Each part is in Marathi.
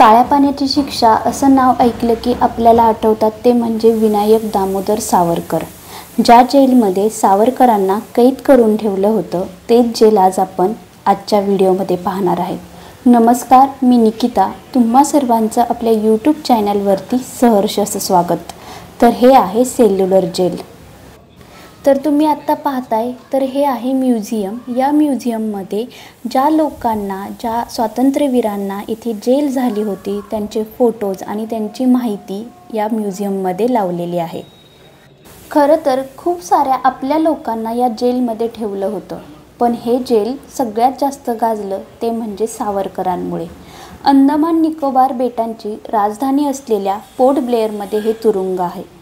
काळ्या पाण्याची शिक्षा असं नाव ऐकलं की आपल्याला आठवतात ते म्हणजे विनायक दामोदर सावरकर। ज्या जेलमध्ये सावरकरांना कैद करून ठेवलं होतं तेच जेल आज आपण आजच्या व्हिडिओमध्ये पाहणार आहे। नमस्कार, मी निकिता, तुम्हा सर्वांचं आपल्या यूट्यूब चॅनलवरती सहर्ष असं स्वागत। तर हे आहे सेल्युलर जेल। तर तुम्ही आता पाहताय तर हे आहे म्युझियम। या म्युझियममध्ये ज्या लोकांना, ज्या स्वातंत्र्यवीरांना इथे जेल झाली होती त्यांचे फोटोज आणि त्यांची माहिती या म्युझियममध्ये लावलेली आहे। खरं तर खूप साऱ्या आपल्या लोकांना या जेलमध्ये ठेवलं होतं, पण हे जेल सगळ्यात जास्त गाजलं ते म्हणजे सावरकरांमुळे। अंदमान निकोबार बेटांची राजधानी असलेल्या पोर्ट ब्लेअरमध्ये हे तुरुंग आहे।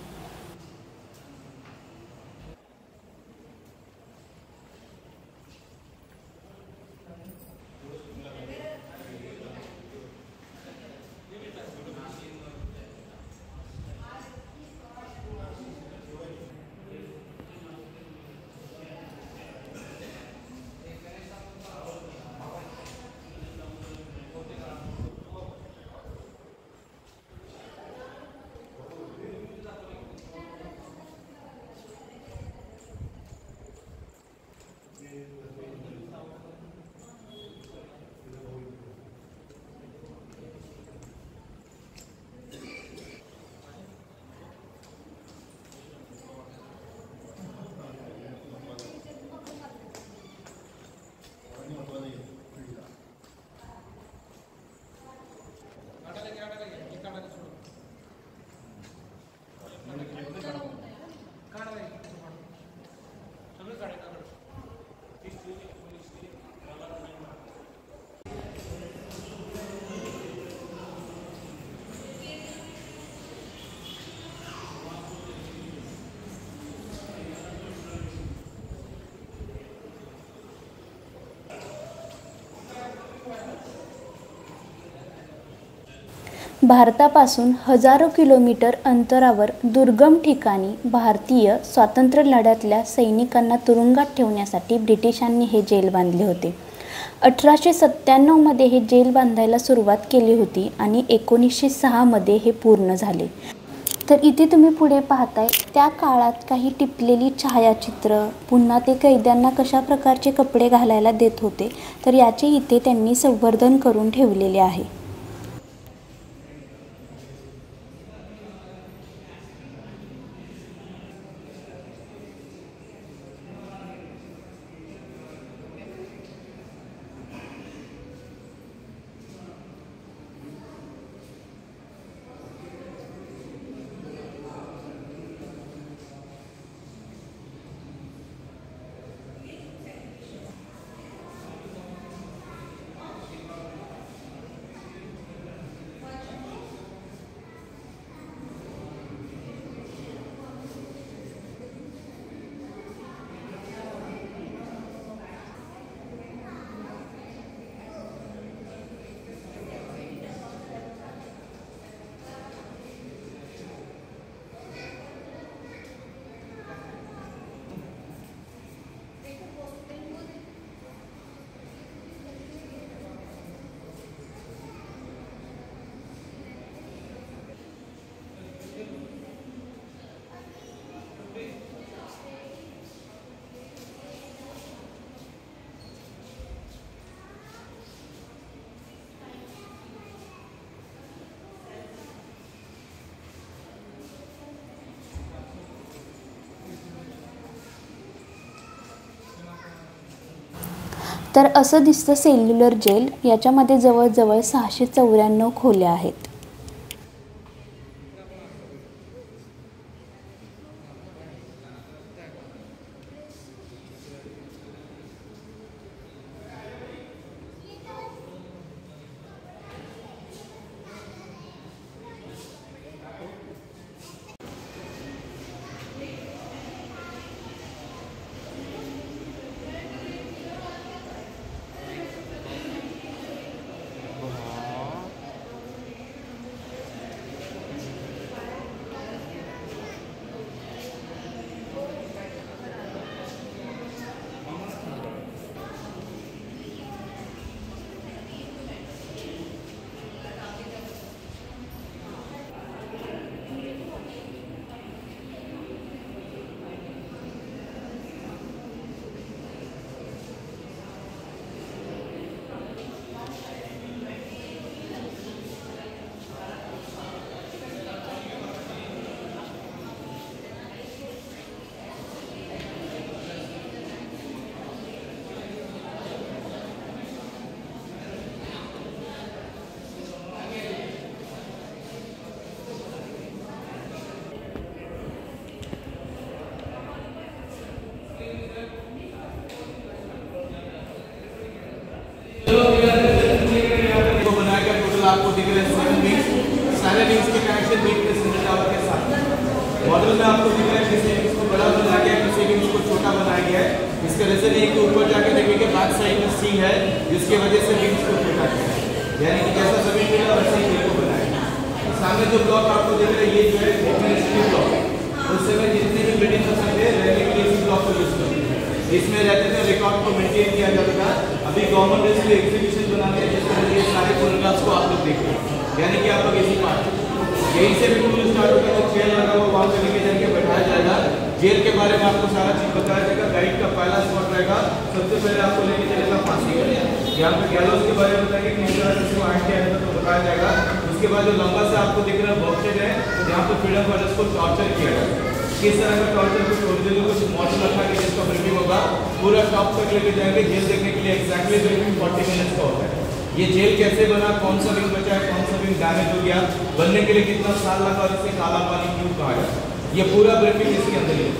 भारतापासून हजारो किलोमीटर अंतरावर दुर्गम ठिकाणी भारतीय स्वातंत्र्य लढ्यातल्या सैनिकांना तुरुंगात ठेवण्यासाठी ब्रिटिशांनी हे जेल बांधले होते। 1897 मध्ये हे जेल बांधायला सुरुवात केली होती आणि 1906 मध्ये हे पूर्ण झाले। तर इथे तुम्ही पुढे पाहताय त्या काळात काही टिपलेली छायाचित्र, पुन्हा ते कैद्यांना कशा प्रकारचे कपडे घालायला देत होते, तर याचे इथे त्यांनी संवर्धन करून ठेवलेले आहे। तर असं दिसतं सेल्युलर जेल। याच्यामध्ये जवळजवळ 694 खोल्या आहेत। आपको दिख रहे हैं 7 विंग्स, सारे विंग्स के कनेक्शन बीच में सिंगल टावर के साथ। मॉडल में आपको दिख रहा है किसी विंग्स को बड़ा बनाया गया है, किसी विंग्स को छोटा बनाया गया है। इसका रीजन ये कि ऊपर जाके देखेंगे बैक साइड में सी है, जिसकी वजह से विंग्स को छोटा किया है, यानी कि जैसा जमीन मिला वैसे ही को बनाया। सामने जो ब्लॉक आपको दिख रहा है ये जो है एडमिनिस्ट्रेटिव ब्लॉक, उस समय जितने भी बिल्डिंग थे रहने के लिए इसी ब्लॉक को यूज करते हैं, इसमें रहते थे, रिकॉर्ड को मेंटेन किया जाता था। अभी गवर्नमेंट ने इसलिए एग्जीक्यूशन बनाते हैं जिस तरह ये सारे फोटोग्राफ्स को आप लोग देखिए, यानी कि आप लोग इसी पार्ट यहीं से भी टूर स्टार्ट होगा, तो चेयर लगा हुआ वहाँ पे लेके जाके बैठाया जाएगा। जेल के बारे में आपको सारा चीज बताया जाएगा। गाइड का पहला स्पॉट रहेगा, सबसे पहले आपको लेके चलेगा फांसी का, यहाँ पे गैलोस के बारे में बताएंगे किस तरह से इसको आंट किया जाता है तो बताया जाएगा। उसके बाद जो लंबा से आपको दिख रहा है बॉक्सेज है, जहाँ पे फ्रीडम फाइटर्स को टॉर्चर किया जाएगा। किस तरह का टॉर्चर, कुछ ओरिजिनल कुछ मॉडल रखा गया जिसका ब्रीफिंग होगा, पूरा टॉप तक लेके जाएंगे। जेल देखने के लिए एक्जैक्टली ब्रीफिंग 40 मिनट्स का होता है। ये जेल कैसे बना, कौन सा विंग बचा है, कौन सा विंग डैमेज हो गया, बनने के लिए कितना साल लगा और इससे काला पानी क्यों कहा है, ये पूरा ब्रीफिंग इसके अंदर ही है।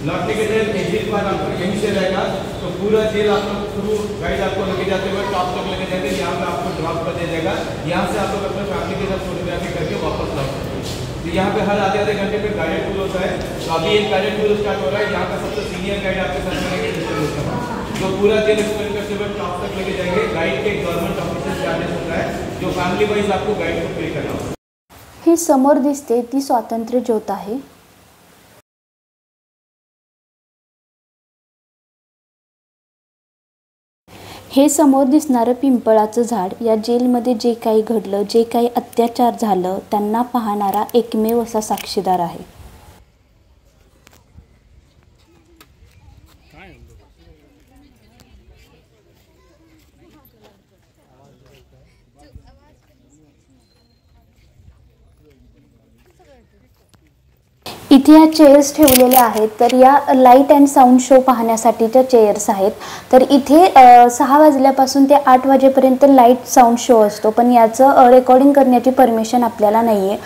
लौटने के लिए एग्जिट पार्ट आपको यहीं से रहेगा, तो पूरा जेल आपको थ्रू गाइड आपको लेके जाते हुए टॉप तक लेके जाएंगे, यहाँ पे आपको ड्रॉप कर दिया जाएगा। यहाँ से आप लोग अपने फैमिली के साथ फोटोग्राफी करके वापस लौट सकते हैं। तो यहाँ पे हर आधे घंटे पे गाइडेड टूर होता है। तो अभी एक गाइडेड टूर स्टार्ट हो रहा है, यहाँ का सबसे सीनियर गाइड आपके साथ रहेंगे, जो पूरा जेल एक्सप्लेन करते हुए टॉप तक लेके जाएंगे। गाइड के गवर्नमेंट ऑफिसर चार्जेस होता है, जो फैमिली वाइज आपको गाइड को पे करना होता है। ही समोर दिसते ती स्वातंत्र्य ज्योत आहे। हे समोर दिसणारं पिंपळाचं झाड या जेलमध्ये जे काही घडलं, जे काही अत्याचार झालं त्यांना पाहणारा एकमेव असा साक्षीदार आहे। इथे या चेअर्स ठेवलेल्या आहेत, तर या लाईट अँड साऊंड शो पाहण्यासाठीच्या चेअर्स आहेत। तर इथे 6 वाजल्यापासून ते 8 वाजेपर्यंत लाईट साऊंड शो असतो, पण याचं रेकॉर्डिंग करण्याची परमिशन आपल्याला नाही आहे।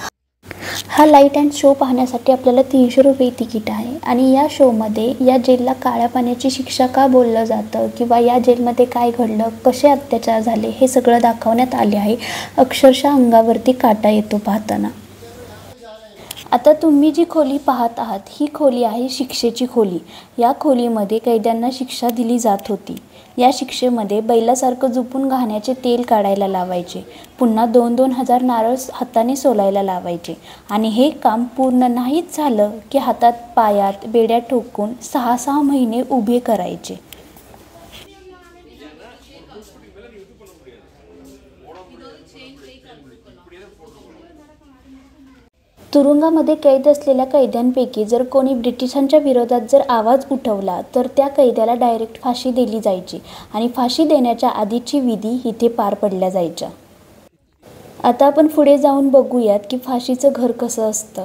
हा लाईट अँड शो पाहण्यासाठी आपल्याला 300 रुपये तिकीट आहे आणि या शोमध्ये या जेलला काळ्या पाण्याची शिक्षा का बोललं जातं किंवा या जेलमध्ये काय घडलं, कसे अत्याचार झाले हे सगळं दाखवण्यात आले आहे। अक्षरशः अंगावरती काटा येतो पाहताना। आता तुम्ही जी खोली पाहत आहात ही खोली आहे शिक्षेची खोली। या खोलीमध्ये कैद्यांना शिक्षा दिली जात होती। या शिक्षेमध्ये बैलासारखं झुपून घाण्याचे तेल काढायला लावायचे, पुन्हा 2-2 हजार नारळ हाताने सोलायला लावायचे आणि हे काम पूर्ण नाहीच झालं की हातात पायात बेड्या ठोकून 6-6 महिने उभे करायचे। तुरुंगामध्ये कैद असलेल्या कैद्यांपैकी जर कोणी ब्रिटिशांच्या विरोधात जर आवाज उठवला तर त्या कैद्याला डायरेक्ट फाशी दिली जायची आणि फाशी देण्याच्या आधीची विधी इथे पार पडल्या जायच्या। आता आपण पुढे जाऊन बघूयात की फाशीचं घर कसं असतं।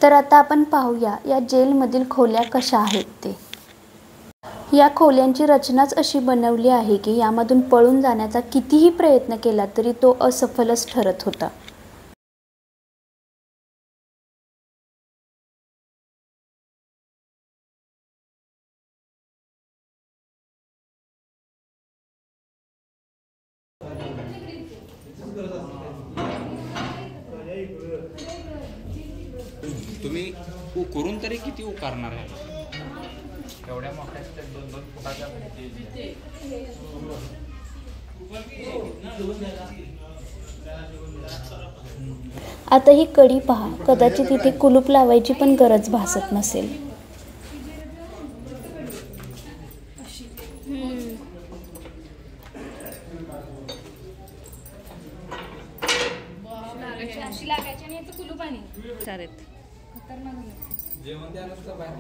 तर आता आपण पाहूया या जेलमधील खोल्या कशा आहेत ते। या खोल्यांची रचनाच अशी बनवली आहे की यामधून पळून जाण्याचा कितीही प्रयत्न केला तरी तो असफलच ठरत होता। तुम्ही करून तरी किती उकारणार आहे? एवढ्या मोठ्या 2-2 फुटाच्या आता ही कडी पहा, कदाचित इथे कुलूप लावायची पण गरज भासत नसेल। अशी लागायची आणि याचं कुलूप आणि चालेल. खतरनाक झालं. जेवण द्या नुसतं बाहेर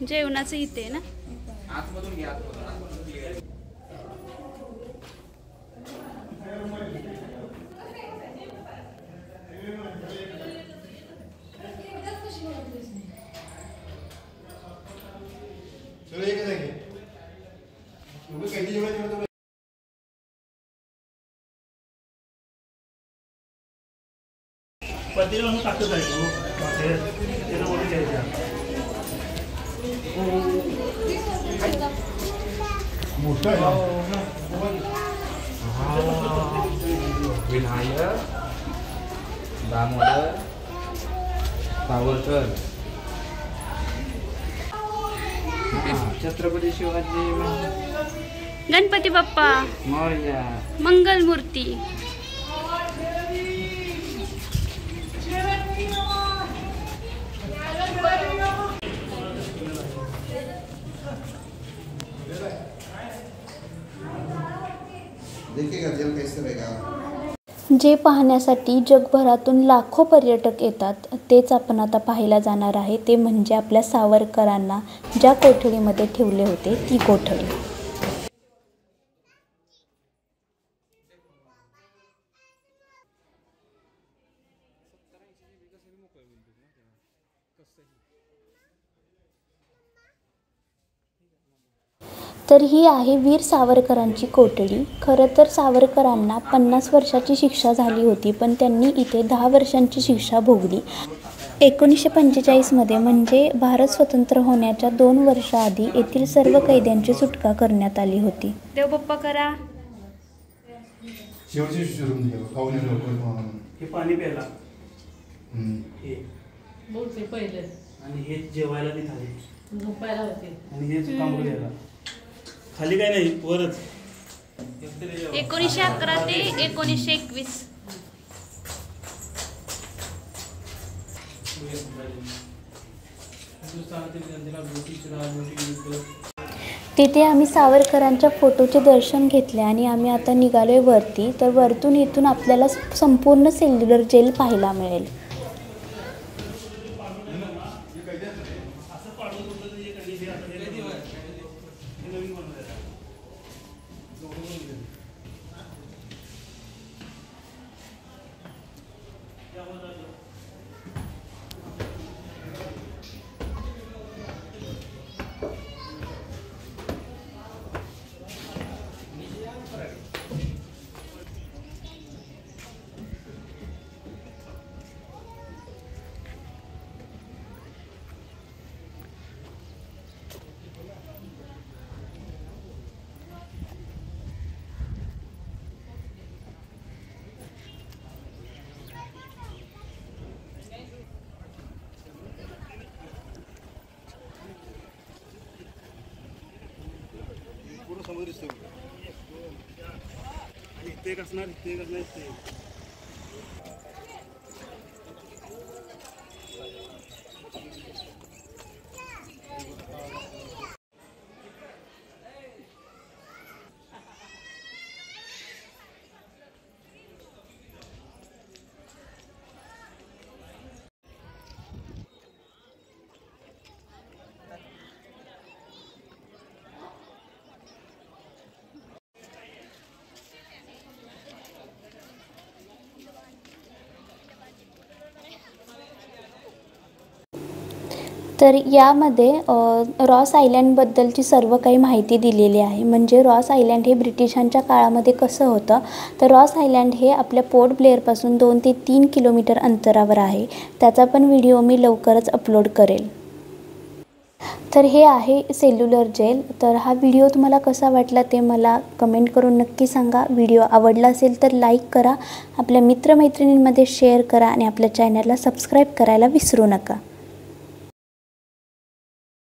जेवणाचं इथे ना. आतमधून घ्या आतमधून घ्या. चलो एक है तुम्हें कैसी जगह पत्तीला म्हणून टाकत जायचं त्याला मोठी घ्यायचं मोठं विनायक दामोदर सावरकर छत्रपती शिवाजी गणपती बाप्पा मौर्य मंगलमूर्ती. देखिएगा जेल कैसे रहेगा. जे पाहण्यासाठी जगभरातून लाखो पर्यटक येतात तेच आपण आता पाहायला जाणार आहे. ते म्हणजे आपल्या सावरकरांना ज्या कोठडीमध्ये ठेवले होते ती कोठडी. तर ही आहे वीर सावरकरांची कोठडी. खरं तर सावरकरांना 50 वर्षाची शिक्षा झाली होती, पण त्यांनी इथे 10 वर्षांची शिक्षा भोगली. 1945 म्हणजे भारत स्वतंत्र होण्याच्या 2 वर्षाआधी येथील सर्व कैद्यांची सुटका करण्यात आली होती. देव बाप्पा करा. शेवटची शिरून दिलं खाऊन लवकर हे पाणी प्यायला हे बोलते पहिले आणि हे जेवायला ती थाली झोपायला होते आणि हे काम द्यायला खाली काय नाही वरच. 1911 ते 1921. तिथे आम्ही सावरकरांच्या फोटोचे दर्शन घेतले आणि आम्ही आता निघालोय वरती. तर वरतून इथून आपल्याला संपूर्ण सेल्युलर जेल पाहायला मिळेल. समोर दिसतो इथे कसणार इथे तर यामध्ये रॉस आयलँडबद्दलची सर्व काही माहिती दिलेली आहे. म्हणजे रॉस आयलँड हे ब्रिटिशांच्या काळामध्ये कसं होतं, तर रॉस आयलँड हे आपल्या पोर्ट ब्लेअरपासून 2 ते 3 किलोमीटर अंतरावर आहे. त्याचा पण व्हिडिओ मी लवकरच अपलोड करेल. तर हे आहे सेल्युलर जेल. तर हा व्हिडिओ तुम्हाला कसा वाटला ते मला कमेंट करून नक्की सांगा. व्हिडिओ आवडला असेल तर लाईक करा, आपल्या मित्रमैत्रिणींमध्ये शेअर करा आणि आपल्या चॅनलला सबस्क्राईब करायला विसरू नका.